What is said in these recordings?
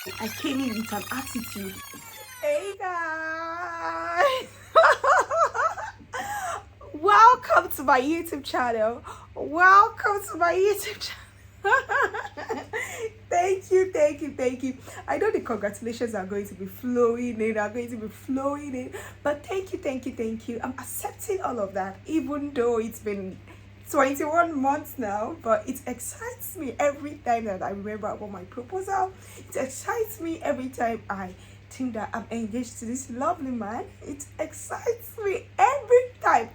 I came in with an attitude. Hey guys! Welcome to my YouTube channel. Welcome to my YouTube channel. Thank you. I know the congratulations are going to be flowing in, but thank you. I'm accepting all of that, even though it's been 21 months now, but it excites me every time that I remember about my proposal. It excites me every time I think that I'm engaged to this lovely man. It excites me every time.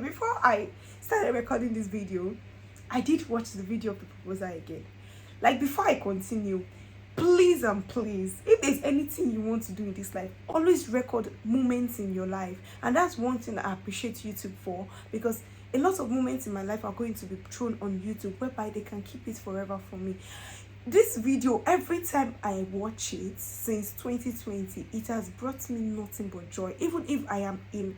Before I started recording this video, I did watch the video of the proposal again. Like, before I continue, please and please, if there's anything you want to do in this life, always record moments in your life. And that's one thing I appreciate YouTube for, because a lot of moments in my life are going to be thrown on YouTube, whereby they can keep it forever for me. This video, every time I watch it since 2020, it has brought me nothing but joy. Even if I am in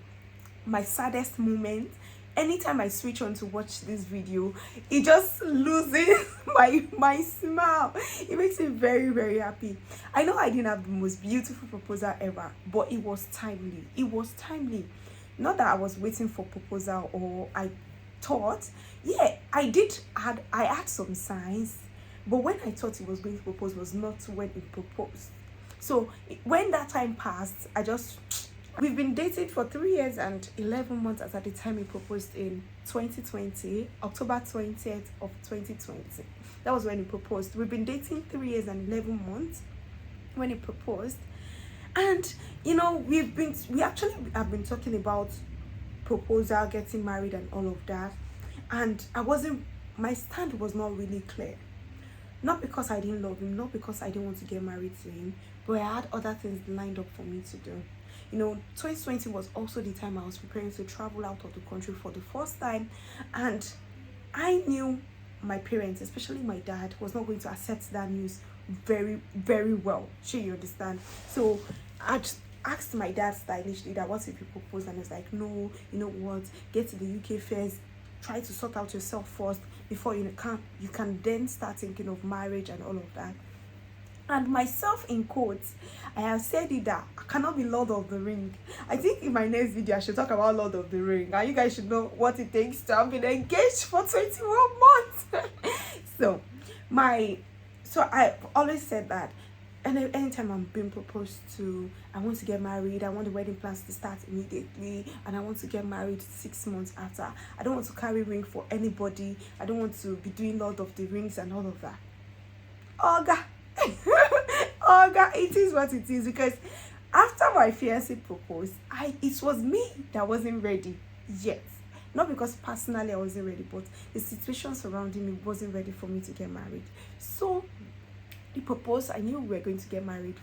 my saddest moment, anytime I switch on to watch this video, it just loses my smile. It makes me very happy. I know I didn't have the most beautiful proposal ever, but it was timely. Not that I was waiting for proposal, or I thought, yeah, I had some signs, but when I thought he was going to propose was not when he proposed. So when that time passed, we've been dating for 3 years and 11 months as at the time he proposed in 2020, October 20th of 2020. That was when he proposed. We've been dating 3 years and 11 months when he proposed. And we actually have been talking about proposal, getting married and all of that. And my stand was not really clear. Not because I didn't love him, not because I didn't want to get married to him, but I had other things lined up for me to do. 2020 was also the time I was preparing to travel out of the country for the first time, and I knew my parents, especially my dad, was not going to accept that news very well. Sure, you understand? So I just asked my dad stylishly that, what if you propose? And he's like, no, you know what, get to the UK first, try to sort out yourself first before you can then start thinking of marriage and all of that. And myself, in quotes, I have said it that I cannot be Lord of the Ring. I think in my next video I should talk about Lord of the Ring, and you guys should know what it takes to have been engaged for 21 months. so I always said that, and anytime I'm being proposed to, I want to get married, I want the wedding plans to start immediately, and I want to get married 6 months after. I don't want to carry ring for anybody. I don't want to be doing Lord of the Rings and all of that. Oga. Oga, it is what it is, because after my fiancé proposed, it was me that wasn't ready yet. Not because personally I wasn't ready, but the situation surrounding me wasn't ready for me to get married. So he proposed. I knew we were going to get married.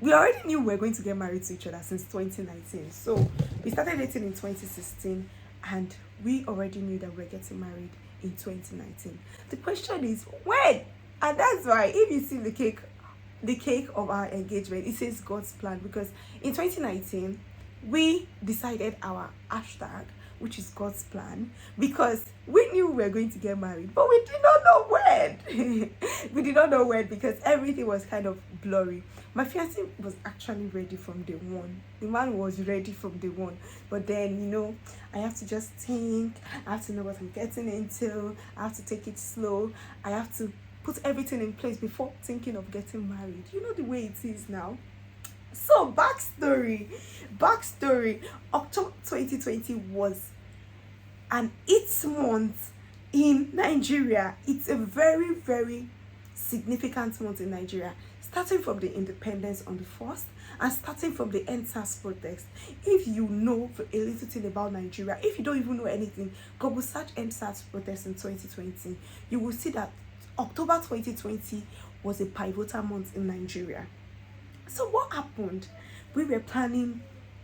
We already knew we were going to get married to each other since 2019. So we started dating in 2016, and we already knew that we were getting married in 2019. The question is when? And that's why, if you see the cake of our engagement, it says God's plan, because in 2019 we decided our hashtag, which is God's plan, because we knew we were going to get married, but we did not know when. We did not know when, because everything was kind of blurry. My fiancé was actually ready from day one. The man was ready from day one. But then, I have to just think. I have to know what I'm getting into. I have to take it slow. I have to put everything in place before thinking of getting married. You know the way it is now. So backstory. October 2020 was an 8th month in Nigeria. It's a very significant month in Nigeria, starting from the independence on the 1st and starting from the EndSARS protest. If you know a little thing about Nigeria, if you don't even know anything, go search EndSARS protest in 2020. You will see that October 2020 was a pivotal month in Nigeria. So what happened? We were planning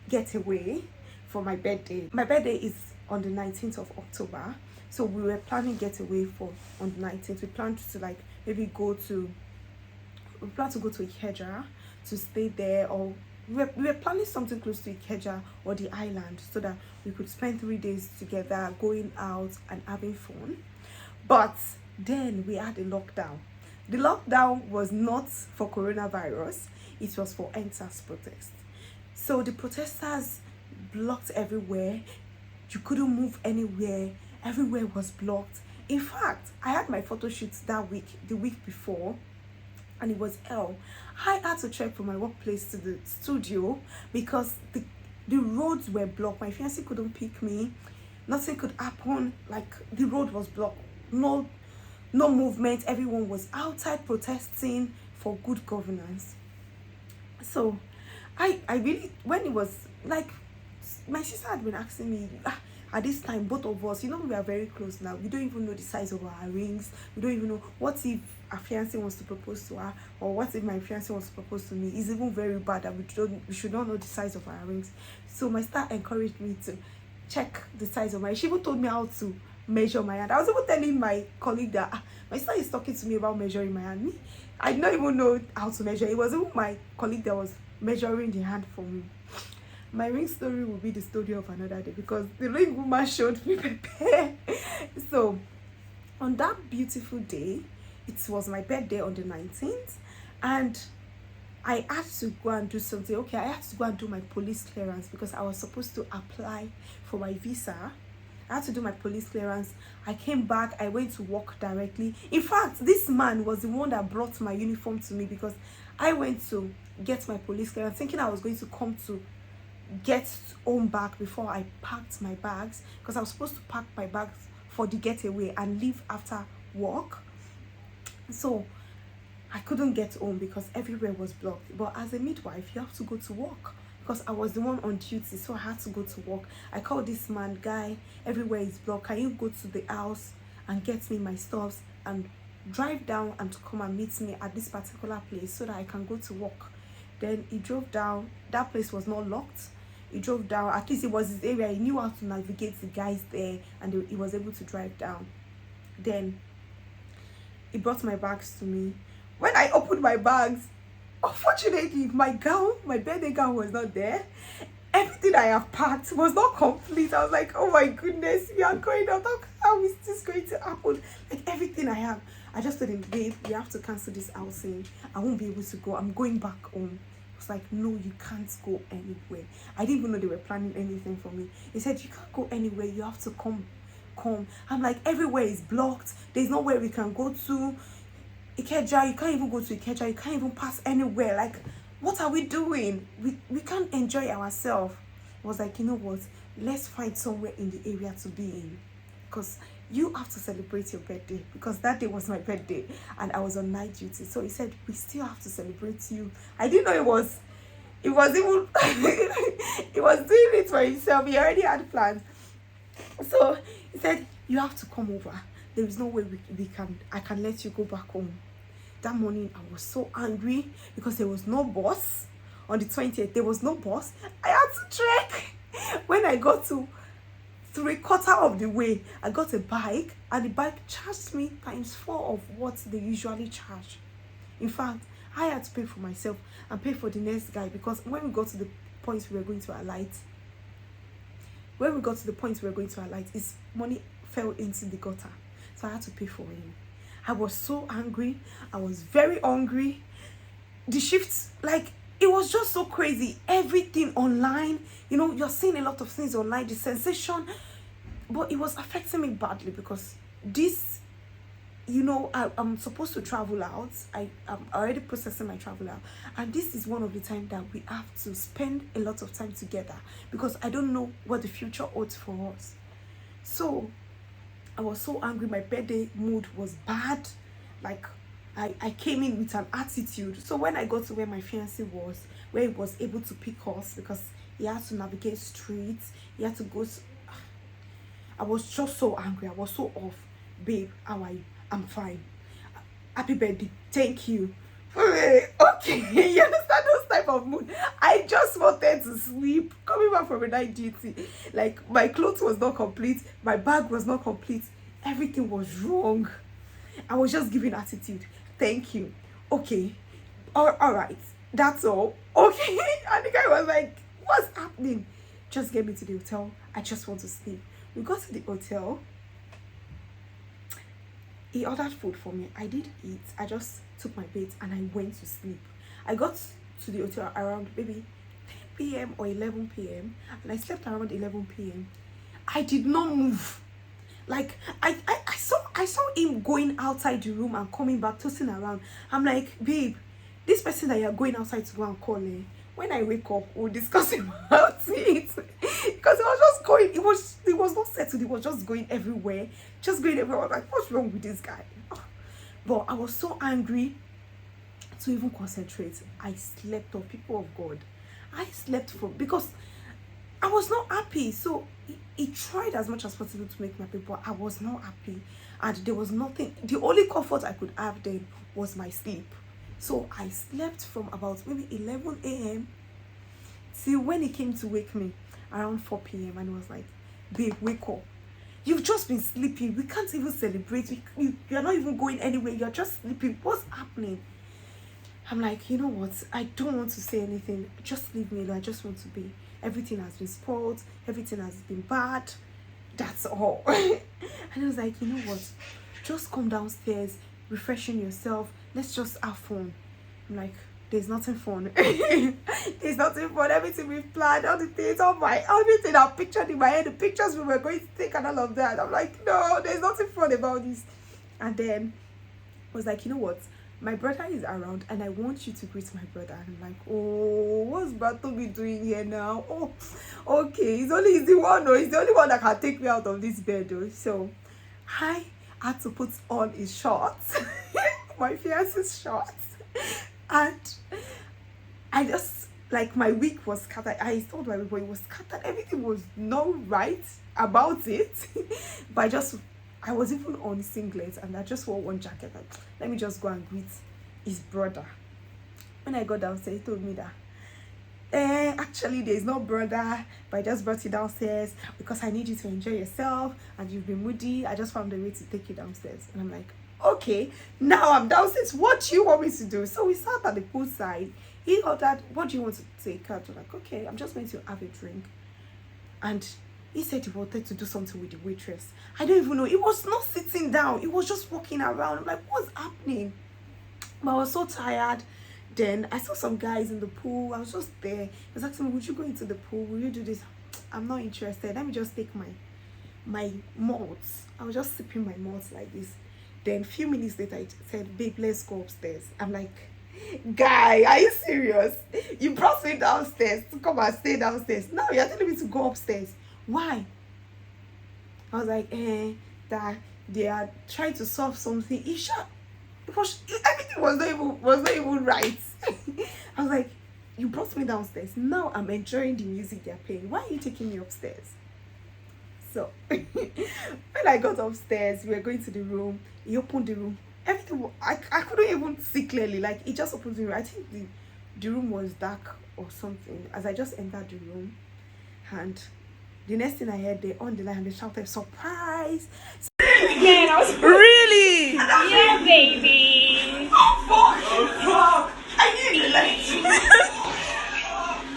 getaway for my birthday. My birthday is on the 19th of October. So we were planning getaway for on the 19th. We planned to maybe go to Ikeja to stay there, or we were planning something close to Ikeja or the island, so that we could spend 3 days together going out and having fun. But then we had a lockdown. The lockdown was not for coronavirus, it was for EndSARS protest. So the protesters blocked everywhere. You couldn't move anywhere. Everywhere was blocked. In fact, I had my photo shoots that week, the week before, and it was hell. I had to trek from my workplace to the studio because the roads were blocked. My fiancé couldn't pick me. Nothing could happen. Like, the road was blocked. No movement. Everyone was outside protesting for good governance. So I really, when it was like, my sister had been asking me, at this time, both of us, we are very close now. We don't even know the size of our rings. We don't even know what if our fiancé wants to propose to her, or what if my fiancé wants to propose to me. It's even very bad that we should not know the size of our rings. So my sister encouraged me to check the size of my. She even told me how to measure my hand. I was even telling my colleague that my sister is talking to me about measuring my hand. Me, I did not even know how to measure. It was even my colleague that was measuring the hand for me. My ring story will be the story of another day, because the ring woman showed me prepare. So on that beautiful day, it was my birthday on the 19th, and I had to go and do something. Okay, I had to go and do my police clearance because I was supposed to apply for my visa. I had to do my police clearance. I came back. I went to work directly. In fact, this man was the one that brought my uniform to me, because I went to get my police clearance thinking I was going to come to get home back before I packed my bags, because I was supposed to pack my bags for the getaway and leave after work. So I couldn't get home because everywhere was blocked. But as a midwife, you have to go to work, because I was the one on duty, so I had to go to work. I called this man, guy, everywhere is blocked. Can you go to the house and get me my stuffs and drive down and to come and meet me at this particular place so that I can go to work? Then he drove down. That place was not locked. He drove down. At least it was his area. He knew how to navigate the guys there, and he was able to drive down. Then he brought my bags to me. When I opened my bags, unfortunately, my birthday gown was not there. Everything I have packed was not complete. I was like, oh my goodness, we are going out. How is this going to happen? Like, everything I have. I just told him, babe, we have to cancel this outing. I won't be able to go. I'm going back home. I was like, no, you can't go anywhere. I didn't even know they were planning anything for me. He said, you can't go anywhere. You have to come. I'm like, everywhere is blocked. There's nowhere we can go to. Ikeja, you can't even go to Ikeja. You can't even pass anywhere. Like, what are we doing? We can't enjoy ourselves. I was like, you know what? Let's find somewhere in the area to be in, because you have to celebrate your birthday, because that day was my birthday and I was on night duty. So he said, we still have to celebrate you. I didn't know it was even he was doing it for himself. He already had plans. So he said, you have to come over. There is no way I can let you go back home. That morning I was so angry because there was no bus. On the 20th, there was no bus. I had to trek. When I got to 3/4 of the way, I got a bike, and the bike charged me ×4 of what they usually charge. In fact, I had to pay for myself and pay for the next guy, because when we got to the point we were going to alight, his money fell into the gutter. So I had to pay for him. I was so angry. I was very hungry. The shifts, like, it was just so crazy. Everything online, you're seeing a lot of things online, the sensation. But it was affecting me badly, because this, I'm supposed to travel out. I'm already processing my travel out. And this is one of the times that we have to spend a lot of time together, because I don't know what the future holds for us. So I was so angry. My birthday mood was bad. Like, I came in with an attitude. So when I got to where my fiancé was, where he was able to pick us, because he had to navigate streets, he had to go. I was just so angry. I was so off. Babe, how are you? I'm fine. Happy birthday. Thank you. Okay, you understand those type of mood. I just wanted to sleep. Coming back from a night duty, like, my clothes was not complete, my bag was not complete, everything was wrong. I was just giving attitude. Thank you. Okay. All right. That's all. Okay. And the guy was like, what's happening? Just get me to the hotel. I just want to sleep. We got to the hotel. He ordered food for me. I did eat. I just took my bait and I went to sleep. I got to the hotel around maybe 10 p.m. or 11 p.m. and I slept around 11 p.m. I did not move. Like I saw him going outside the room and coming back, tossing around. I'm like, babe, this person that you're going outside to go and call, when I wake up, we'll discuss about it. Because it was just going, it was not settled, it was just going everywhere. Just going everywhere. I was like, what's wrong with this guy? But I was so angry to even concentrate. I slept off, people of God. I slept for because I was not happy. So he tried as much as possible to make me happy, but I was not happy. And there was nothing, the only comfort I could have then was my sleep. So I slept from about maybe 11 a.m. till when he came to wake me around 4 p.m. and he was like, babe, wake up. You've just been sleeping. We can't even celebrate. You're not even going anywhere. You're just sleeping. What's happening? I'm like, you know what? I don't want to say anything. Just leave me alone. I just want to be. Everything has been spoiled. Everything has been bad. That's all. And I was like, you know what? Just come downstairs, refreshing yourself. Let's just have fun. I'm like, there's nothing fun. There's nothing fun. Everything we've planned, all the things, everything I've pictured in my head, the pictures we were going to take and all of that. I'm like, no, there's nothing fun about this. And then I was like, you know what? My brother is around and I want you to greet my brother. And I'm like, oh, what's Batobi doing here now? Oh, okay, he's the only one that can take me out of this bed though. So I had to put on his shorts, my fiance's shorts, and I just, like, my wig was scattered. I installed my wig, but it was scattered. Everything was not right about it. But I was even on singlet and I just wore one jacket. Like, let me just go and greet his brother. When I got downstairs, he told me that actually there's no brother, but I just brought you downstairs because I need you to enjoy yourself and you've been moody. I just found a way to take you downstairs. And I'm like, okay, now I'm downstairs. What do you want me to do? So we sat at the poolside. He ordered, what do you want to take out? I'm like, okay, I'm just going to have a drink. And he said he wanted to do something with the waitress. I don't even know. It was not sitting down. It was just walking around. I'm like, what's happening? But I was so tired. Then I saw some guys in the pool. I was just there. He was asking me, would you go into the pool? Will you do this? I'm not interested. Let me just take my malts. I was just sipping my malts like this. Then a few minutes later, I said, babe, let's go upstairs. I'm like, guy, are you serious? You brought me downstairs to come and stay downstairs. Now you're telling me to go upstairs. Why? I was like, that they are trying to solve something. Everything was not even right. I was like, you brought me downstairs. Now I'm enjoying the music they're playing. Why are you taking me upstairs? So when I got upstairs, we were going to the room. He opened the room. Everything, I couldn't even see clearly. Like, he just opened the room. I think the room was dark or something. As I just entered the room, and the next thing I heard, they on the line, they shouted, surprise! Man, I was Really? yeah, baby. Oh, I knew you liked me.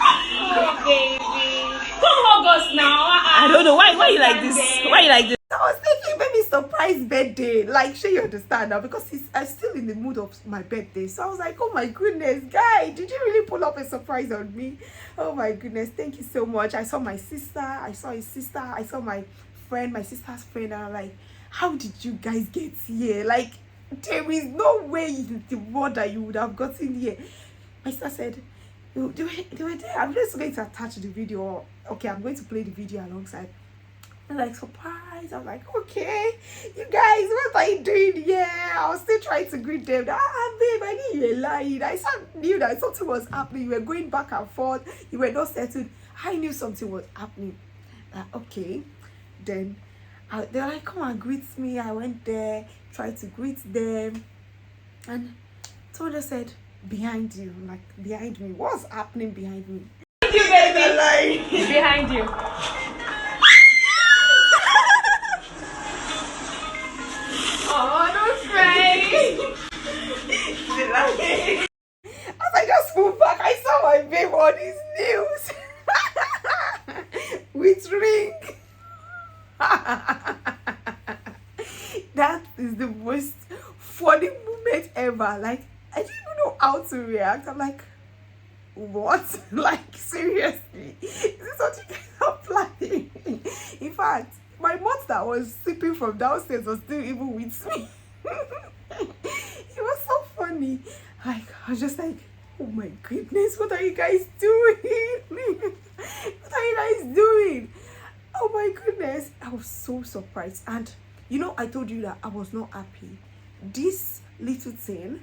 Oh, baby. Come hug us now. I don't know why you like this. Why you like this? I was thinking maybe surprise birthday. Like, sure, you understand now, because I'm still in the mood of my birthday. So I was like, oh my goodness, guy, did you really pull up a surprise on me? Oh my goodness, thank you so much. I saw my sister, I saw his sister, I saw my friend, my sister's friend, and I'm like, how did you guys get here? Like, there is no way in the world that you would have gotten here. My sister said, they were there. I'm just going to attach the video. Okay, I'm going to play the video alongside. I'm like, surprise. I'm like, okay, you guys, what are you doing here? I was still trying to greet them. Babe, I knew you were lying. I knew that something was happening. You were going back and forth. You were not settled. I knew something was happening. Okay. Then they're like, come and greet me. I went there, tried to greet them. And someone just said, behind you. I'm like, behind me? What's happening behind me? Behind you, baby. Behind you. Oh, don't cry. As I just moved back, I saw my babe on his news with ring. That is the most ever. Like, I didn't even know how to react. I'm like, what? Like, seriously? Is this what you guys are planning? In fact, my mother that was sleeping from downstairs was still even with me. It was so funny. Like, I was just like, oh my goodness, what are you guys doing? What are you guys doing? Oh my goodness. I was so surprised. And you know, I told you that I was not happy. This little thing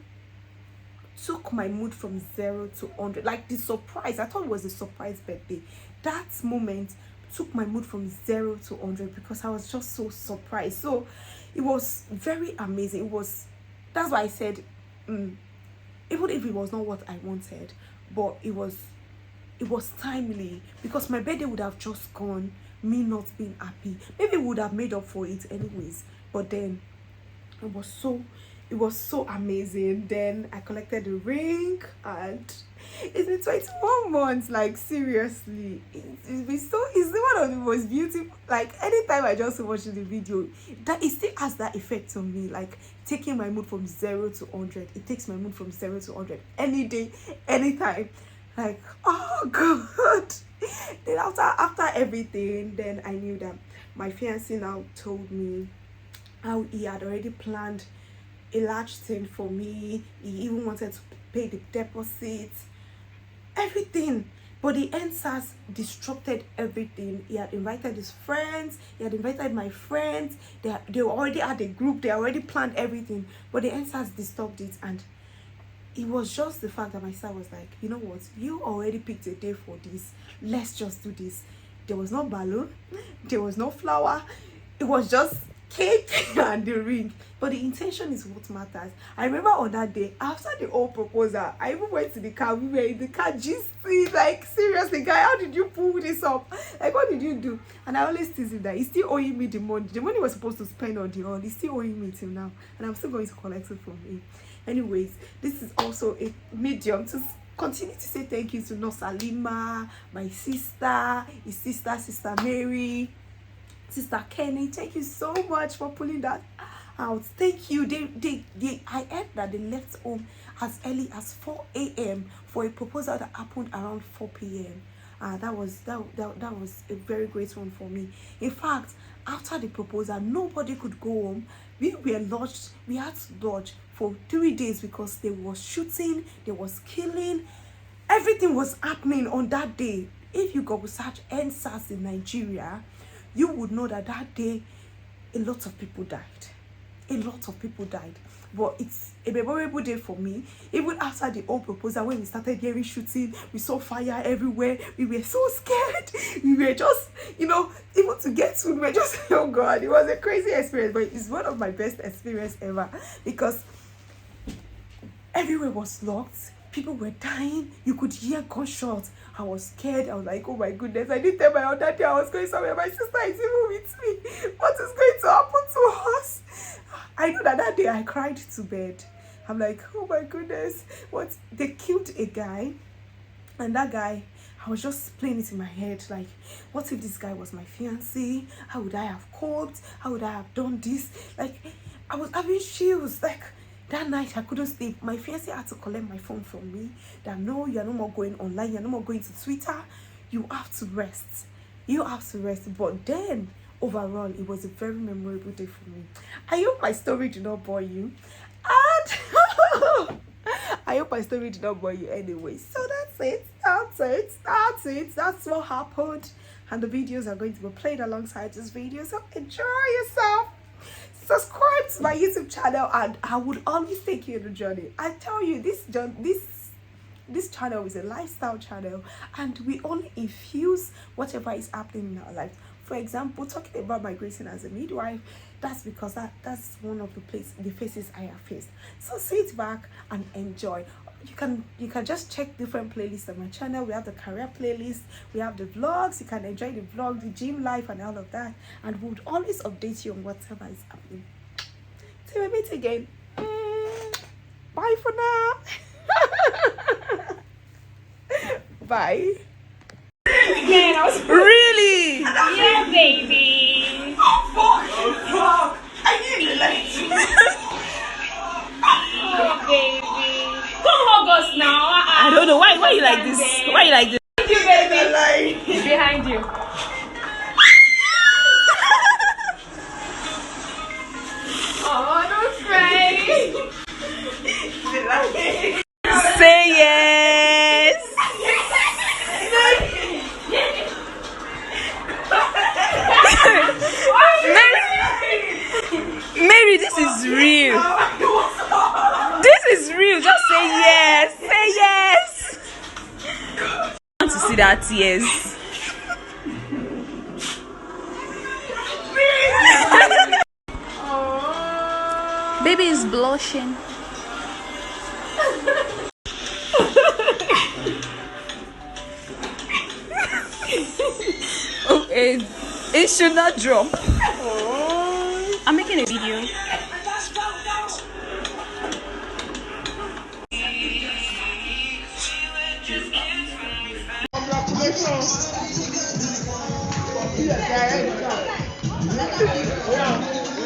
took my mood from 0 to 100. Like, the surprise, I thought it was a surprise birthday. That moment took my mood from 0 to 100 because I was just so surprised. So it was very amazing. It was, that's why I said, even if it was not what I wanted, but it was timely, because my birthday would have just gone, me not being happy. Maybe we would have made up for it anyways, but then it was so amazing. Then I collected the ring, and it's been 21 months. Like, seriously, it's one of the most beautiful. Like, anytime I just watch the video, that it still has that effect on me, like taking my mood from 0 to 100. It takes my mood from 0 to 100 any day, anytime. Like, oh god. Then after everything, then I knew that my fiancé now told me how he had already planned a large thing for me. He even wanted to pay the deposit, everything. But the NSAS disrupted everything. He had invited his friends, he had invited my friends, they already had a group, they already planned everything, but the NSAS disturbed it. And it was just the fact that my sister was like, you know what, you already picked a day for this, let's just do this. There was no balloon, there was no flower, it was just cake and the ring, but the intention is what matters. I remember on that day, after the whole proposal, I even went to the car. We were in the car gisting, like, seriously guy, how did you pull this up? Like, what did you do? And I always tease him that he's still owing me the money he was supposed to spend on the hall. He's still owing me till now, and I'm still going to collect it from him. Anyways, this is also a medium to continue to say thank you to Nosalima, my sister, his sister Mary, Sister Kenny. Thank you so much for pulling that out. Thank you. I heard that they left home as early as 4 a.m. for a proposal that happened around 4 p.m. That was a very great one for me. In fact, after the proposal, nobody could go home. We were lodged. We had to lodge for 3 days because there was shooting, there was killing, everything was happening on that day. If you go search NSAS in Nigeria, you would know that that day a lot of people died. A lot of people died. But it's a memorable day for me. Even after the whole proposal, when we started hearing shooting, we saw fire everywhere. We were so scared. We were just, even to get to, we were just, oh God, it was a crazy experience. But it's one of my best experiences ever, because everywhere was locked. People were dying. You could hear gunshots. I was scared. I was like, oh my goodness. I didn't tell my other day I was going somewhere. My sister is even with me. What is going to happen to us? I know that day I cried to bed. I'm like, oh my goodness. What? They killed a guy. And that guy, I was just playing it in my head. Like, what if this guy was my fiancé? How would I have coped? How would I have done this? Like, I was having chills. Like, that night I couldn't sleep. My fiancé had to collect my phone from me. That no, you're no more going online. You're no more going to Twitter. You have to rest. You have to rest. But then, overall, it was a very memorable day for me. I hope my story did not bore you. And I hope my story did not bore you anyway. So that's it. That's what happened. And the videos are going to be played alongside this video. So enjoy yourself. Subscribe to my YouTube channel, and I would always take you on the journey. I tell you, this channel is a lifestyle channel, and we only infuse whatever is happening in our life. For example, talking about migrating as a midwife, that's because that's one of the faces I have faced. So sit back and enjoy. You can just check different playlists on my channel. We have the career playlist, we have the vlogs. You can enjoy the vlog, the gym life, and all of that, and we would always update you on whatever is happening. Till we meet again. Bye for now. Bye. Man, I was Really? yeah, baby. Oh fuck! I need it. Oh, baby. close now. I don't know why you like this. Why you like this? Behind you, baby. He's behind you. Oh, don't cry. Say yes. Mary, this is real. This is real. Just say yes. Say yes. I want to see that tears. Baby is blushing. Oh, it should not drop. I'm making a video.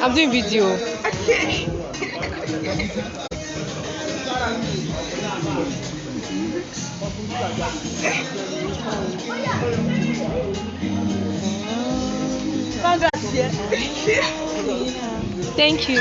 I'm doing video. Thank you.